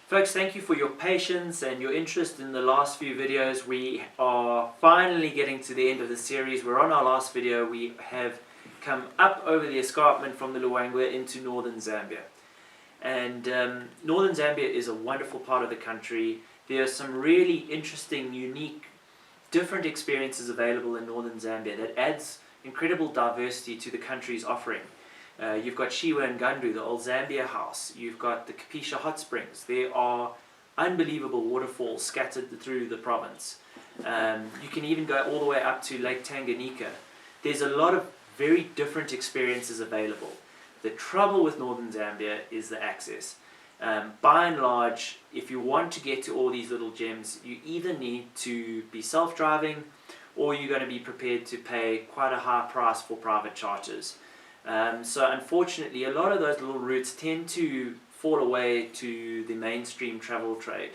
Folks, thank you for your patience and your interest in the last few videos. We are finally getting to the end of the series. We're on our last video. We have come up over the escarpment from the Luangwa into Northern Zambia. And Northern Zambia is a wonderful part of the country. There are some really interesting, unique, different experiences available in Northern Zambia that adds incredible diversity to the country's offering. You've got Shiwa and Gandu, the old Zambia house. You've got the Kapisha hot springs. There are unbelievable waterfalls scattered through the province. You can even go all the way up to Lake Tanganyika. There's a lot of very different experiences available. The trouble with Northern Zambia is the access. By and large, if you want to get to all these little gems, you either need to be self-driving or you're going to be prepared to pay quite a high price for private charters. So unfortunately, a lot of those little routes tend to fall away to the mainstream travel trade.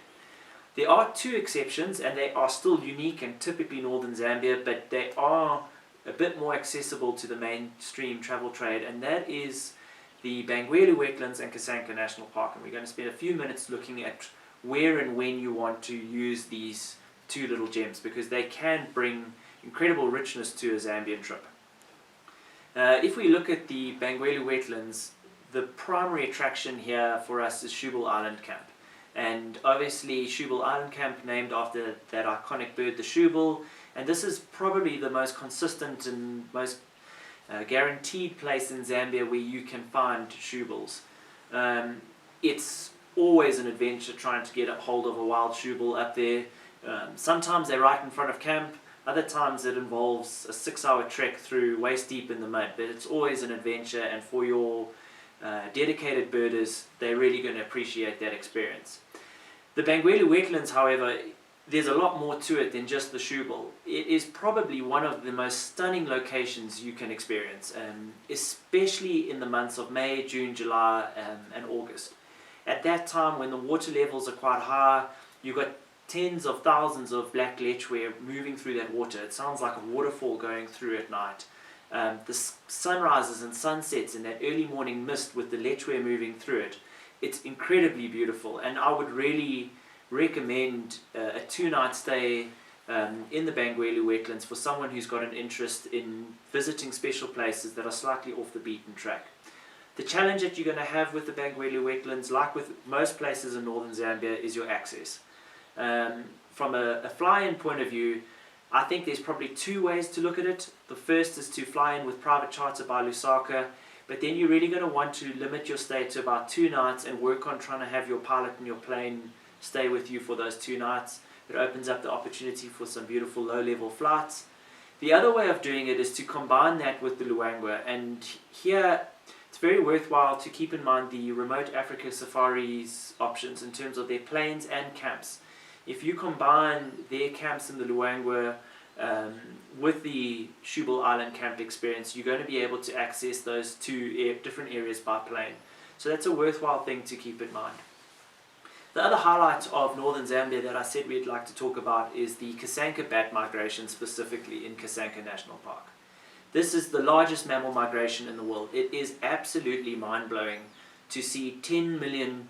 There are two exceptions, and they are still unique and typically Northern Zambia, but they are a bit more accessible to the mainstream travel trade, and that is the Bangweulu Wetlands and Kasanka National Park. And we're going to spend a few minutes looking at where and when you want to use these two little gems, because they can bring incredible richness to a Zambian trip. If we look at the Bangweulu Wetlands, the primary attraction here for us is Shubal Island Camp. And obviously Shubal Island Camp named after that iconic bird, the Shubal. And this is probably the most consistent and most guaranteed place in Zambia where you can find Shubals. It's always an adventure trying to get a hold of a wild Shubal up there. Sometimes they're right in front of camp. Other times it involves a 6-hour trek through waist deep in the mud, but it's always an adventure, and for your dedicated birders, they're really going to appreciate that experience. The Bangweulu Wetlands, however, there's a lot more to it than just the Shubal. It is probably one of the most stunning locations you can experience, especially in the months of May, June, July, and August. At that time, when the water levels are quite high, you've got tens of thousands of black lechwe moving through that water. It sounds like a waterfall going through at night. The sunrises and sunsets in that early morning mist with the lechwe moving through it, it's incredibly beautiful, and I would really recommend a 2-night stay in the Bangweulu Wetlands for someone who's got an interest in visiting special places that are slightly off the beaten track. The challenge that you're going to have with the Bangweulu Wetlands, like with most places in Northern Zambia, is your access. From a fly-in point of view, I think there's probably two ways to look at it. The first is to fly in with private charter by Lusaka, but then you're really going to want to limit your stay to about 2 nights and work on trying to have your pilot and your plane stay with you for those 2 nights. It opens up the opportunity for some beautiful low-level flights. The other way of doing it is to combine that with the Luangwa, and here it's very worthwhile to keep in mind the Remote Africa Safaris options in terms of their planes and camps. If you combine their camps in the Luangwa with the Shubal Island camp experience, you're going to be able to access those two different areas by plane. So that's a worthwhile thing to keep in mind. The other highlight of Northern Zambia that I said we'd like to talk about is the Kasanka bat migration, specifically in Kasanka National Park. This is the largest mammal migration in the world. It is absolutely mind-blowing to see 10 million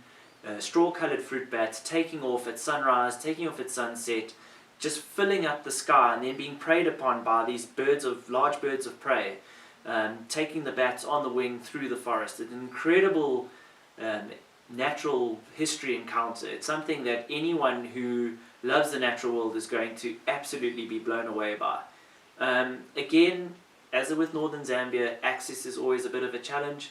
straw-coloured fruit bats taking off at sunrise, taking off at sunset, just filling up the sky and then being preyed upon by these large birds of prey, taking the bats on the wing through the forest. It's an incredible natural history encounter. It's something that anyone who loves the natural world is going to absolutely be blown away by. Again, as with Northern Zambia, access is always a bit of a challenge.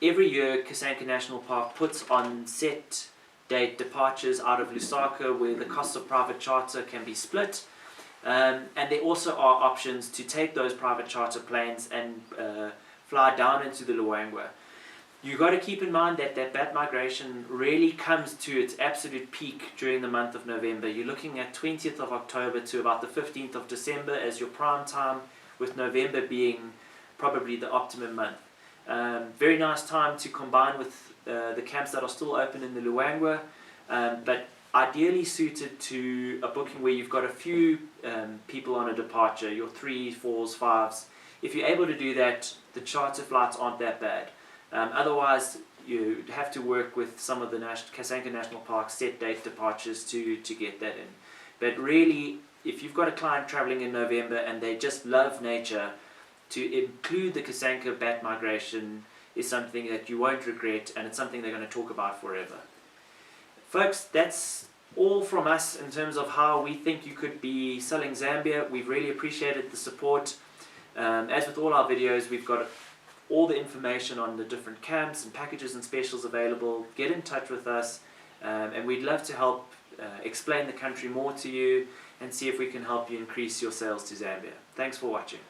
Every year, Kasanka National Park puts on set date departures out of Lusaka where the cost of private charter can be split. And there also are options to take those private charter planes and fly down into the Luangwa. You've got to keep in mind that that bat migration really comes to its absolute peak during the month of November. You're looking at 20th of October to about the 15th of December as your prime time, with November being probably the optimum month. Very nice time to combine with the camps that are still open in the Luangwa, but ideally suited to a booking where you've got a few people on a departure, your 3s, 4s, 5s. If you're able to do that, the charter flights aren't that bad. Otherwise, you have to work with some of the Kasanka National Park set date departures to get that in. But really, if you've got a client traveling in November and they just love nature, to include the Kasanka bat migration is something that you won't regret, and it's something they're going to talk about forever. Folks, that's all from us in terms of how we think you could be selling Zambia. We've really appreciated the support. As with all our videos, we've got all the information on the different camps and packages and specials available. Get in touch with us, and we'd love to help explain the country more to you and see if we can help you increase your sales to Zambia. Thanks for watching.